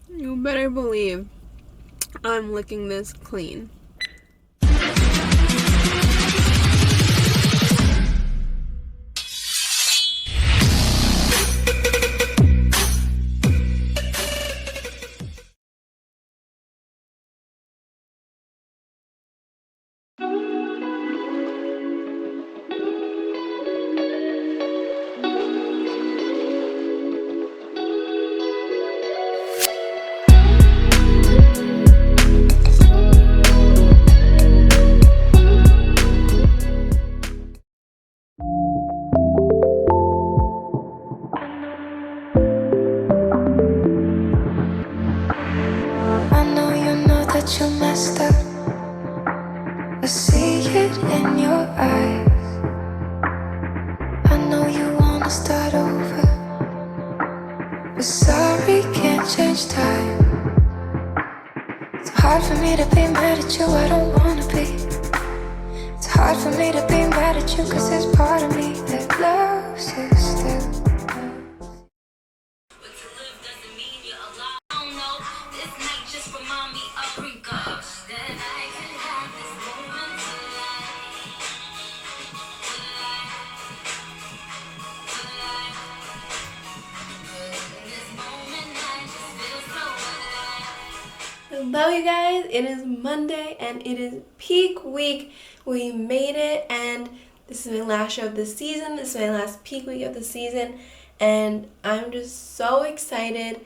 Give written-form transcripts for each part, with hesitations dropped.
You better believe I'm licking this clean. I know that you messed up. I see it in your eyes. I know you wanna start over, but sorry, can't change time. It's hard for me to be mad at you, I don't wanna be. It's hard for me to be mad at you, cause there's part of me that loves you still. Hello you guys, it is Monday and it is peak week. We made it and this is my last show of the season. This is my last peak week of the season and I'm just so excited.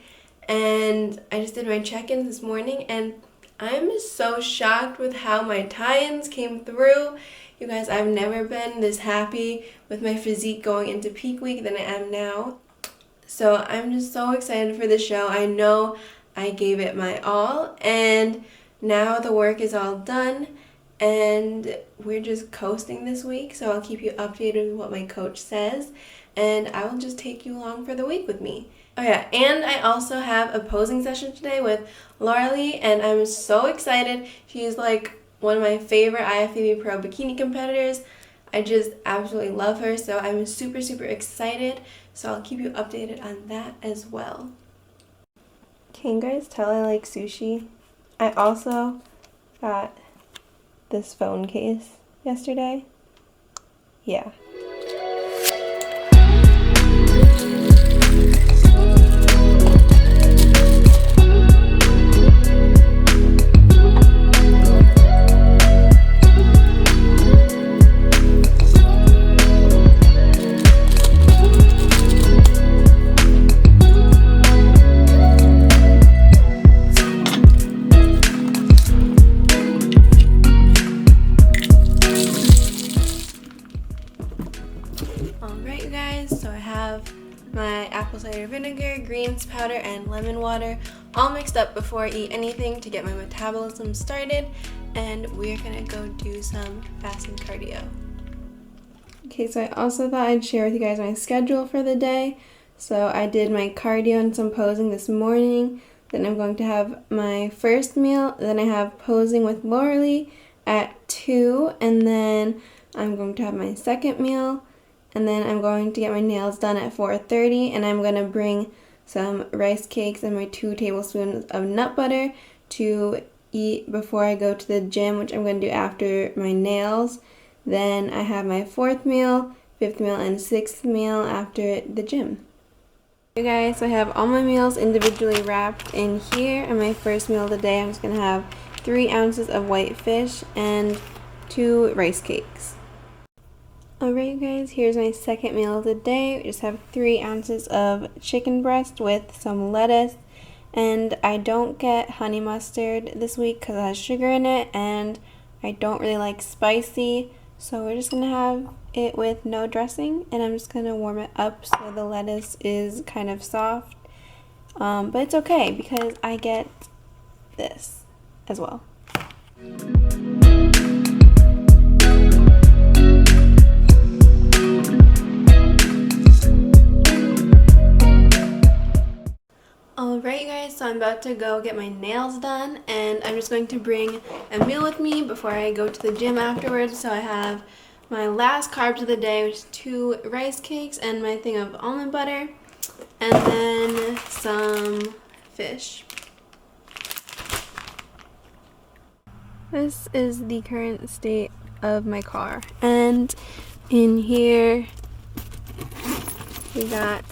And I just did my check-ins this morning and I'm just so shocked with how my tie-ins came through. You guys, I've never been this happy with my physique going into peak week than I am now. So I'm just so excited for the show. I know I gave it my all and now the work is all done and we're just coasting this week. So I'll keep you updated with what my coach says and I will just take you along for the week with me. Oh yeah, and I also have a posing session today with Lauralee and I'm so excited. She's like one of my favorite IFBB Pro bikini competitors. I just absolutely love her, so I'm super excited. So I'll keep you updated on that as well. Can you guys tell I like sushi? I also got this phone case yesterday. Yeah. Alright you guys, so I have my apple cider vinegar, greens powder, and lemon water all mixed up before I eat anything to get my metabolism started, and we're gonna go do some fasting cardio. Okay, so I also thought I'd share with you guys my schedule for the day. So I did my cardio and some posing this morning, then I'm going to have my first meal, then I have posing with Lauralee at 2, and then I'm going to have my second meal, and then I'm going to get my nails done at 4:30, and I'm going to bring some rice cakes and my 2 tablespoons of nut butter to eat before I go to the gym, which I'm going to do after my nails. Then I have my 4th meal, 5th meal, and 6th meal after the gym. Okay guys, so I have all my meals individually wrapped in here, and my first meal of the day I'm just going to have 3 ounces of white fish and 2 rice cakes. Alright you guys, here's my second meal of the day. We just have 3 ounces of chicken breast with some lettuce, and I don't get honey mustard this week because it has sugar in it and I don't really like spicy, so we're just going to have it with no dressing, and I'm just going to warm it up so the lettuce is kind of soft, but it's okay because I get this as well. Alright you guys, so I'm about to go get my nails done, and I'm just going to bring a meal with me before I go to the gym afterwards. So I have my last carbs of the day, which is 2 rice cakes and my thing of almond butter, and then some fish. This is the current state of my car, and in here we got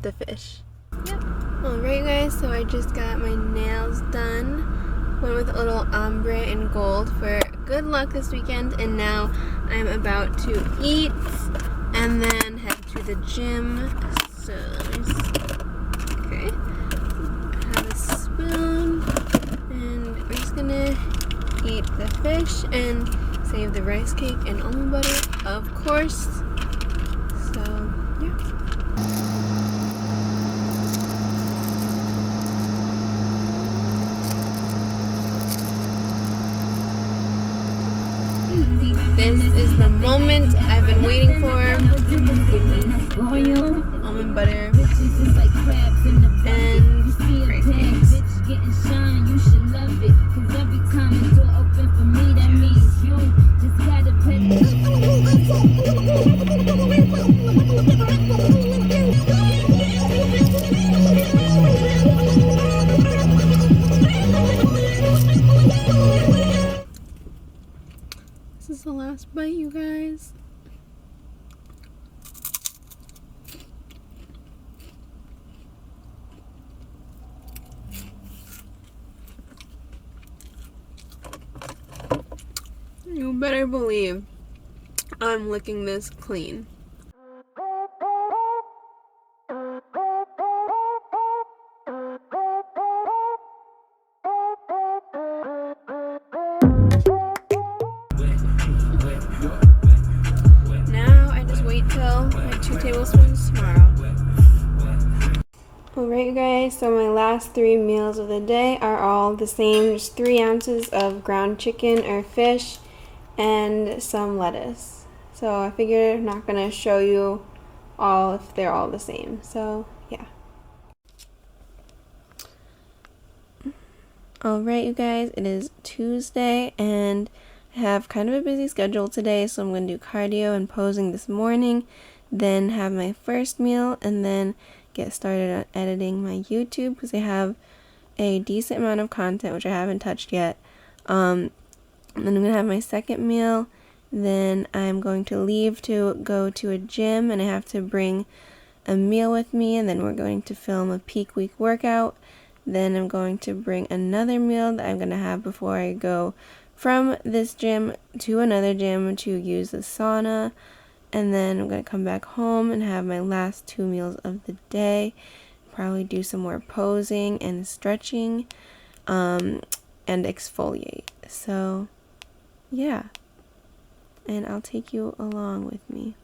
the fish. Yep. Alright guys, so I just got my nails done. Went with a little ombre and gold for good luck this weekend, and now I'm about to eat and then head to the gym. So okay, I have a spoon and we're just gonna eat the fish and save the rice cake and almond butter, of course. So yeah. This is the moment I've been waiting for. Almond butter and rice cakes. This is the last bite, you guys. You better believe I'm licking this clean. Now I just wait till my 2 tablespoons tomorrow. Alright you guys, so my last 3 meals of the day are all the same. Just 3 ounces of ground chicken or fish and some lettuce. So I figured I'm not going to show you all if they're all the same. So yeah. Alright you guys, it is Tuesday and I have kind of a busy schedule today, so I'm going to do cardio and posing this morning, then have my first meal, and then get started on editing my YouTube because I have a decent amount of content which I haven't touched yet. And then I'm going to have my second meal, then I'm going to leave to go to a gym and I have to bring a meal with me, and then we're going to film a peak week workout. Then I'm going to bring another meal that I'm going to have before I go from this gym to another gym to use the sauna. And then I'm going to come back home and have my last 2 meals of the day. Probably do some more posing and stretching and exfoliate. So yeah. And I'll take you along with me.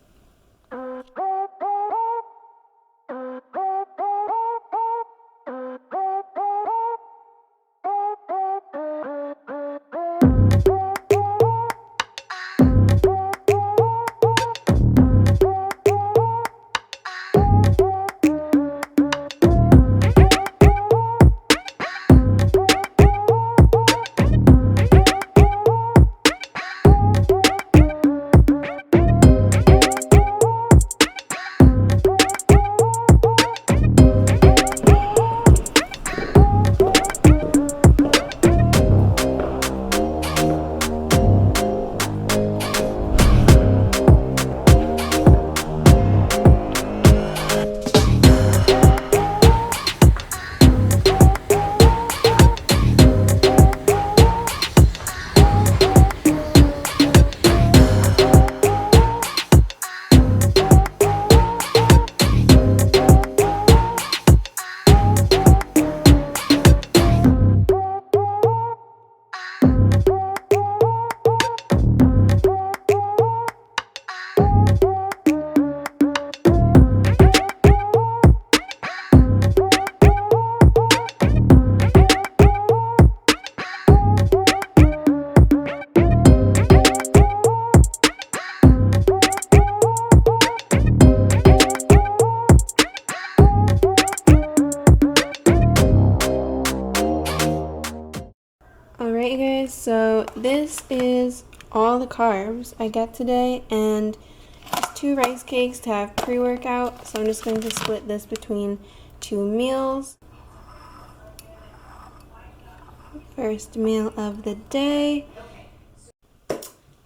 Alright guys, so this is all the carbs I get today, and just 2 rice cakes to have pre-workout, so I'm just going to split this between 2 meals. First meal of the day.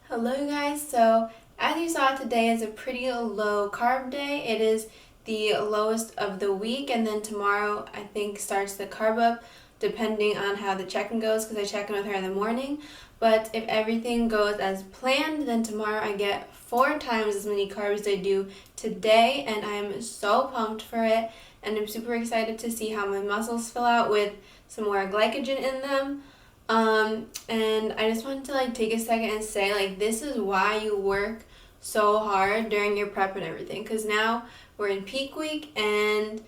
Hello guys, so as you saw, today is a pretty low carb day. It is the lowest of the week, and then tomorrow I think starts the carb up depending on how the check-in goes, because I check in with her in the morning. But if everything goes as planned, then tomorrow I get 4 times as many carbs as I do today, and I'm so pumped for it, and I'm super excited to see how my muscles fill out with some more glycogen in them. And I just wanted to take a second and say this is why you work so hard during your prep and everything, because now we're in peak week, and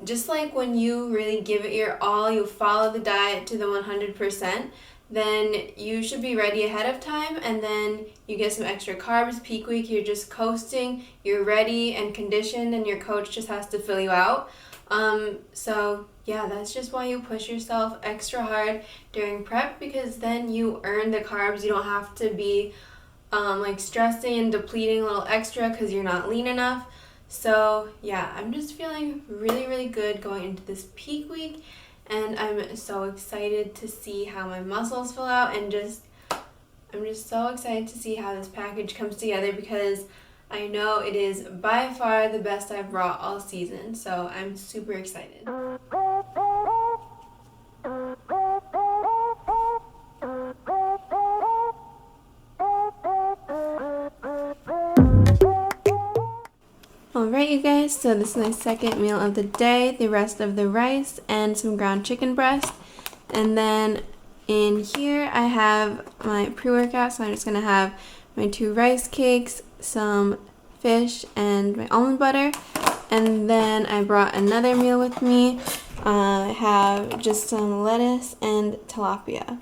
just like when you really give it your all, you follow the diet to the 100%, then you should be ready ahead of time, and then you get some extra carbs. Peak week, you're just coasting, you're ready and conditioned, and your coach just has to fill you out. So yeah, that's just why you push yourself extra hard during prep, because then you earn the carbs. You don't have to be stressing and depleting a little extra because you're not lean enough. So yeah, I'm just feeling really, really good going into this peak week, and I'm so excited to see how my muscles fill out, and I'm just so excited to see how this package comes together, because I know it is by far the best I've brought all season, so I'm super excited. Alright you guys, so this is my second meal of the day, the rest of the rice and some ground chicken breast. And then in here I have my pre-workout, so I'm just going to have my 2 rice cakes, some fish, and my almond butter. And then I brought another meal with me. I have just some lettuce and tilapia.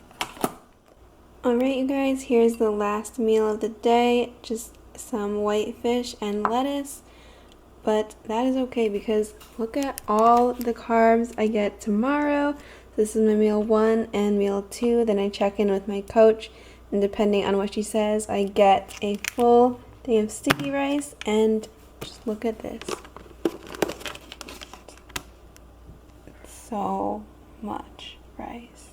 Alright you guys, here's the last meal of the day, just some white fish and lettuce. But that is okay, because look at all the carbs I get tomorrow. This is my meal 1 and meal 2. Then I check in with my coach, and depending on what she says, I get a full thing of sticky rice. And just look at this. So much rice.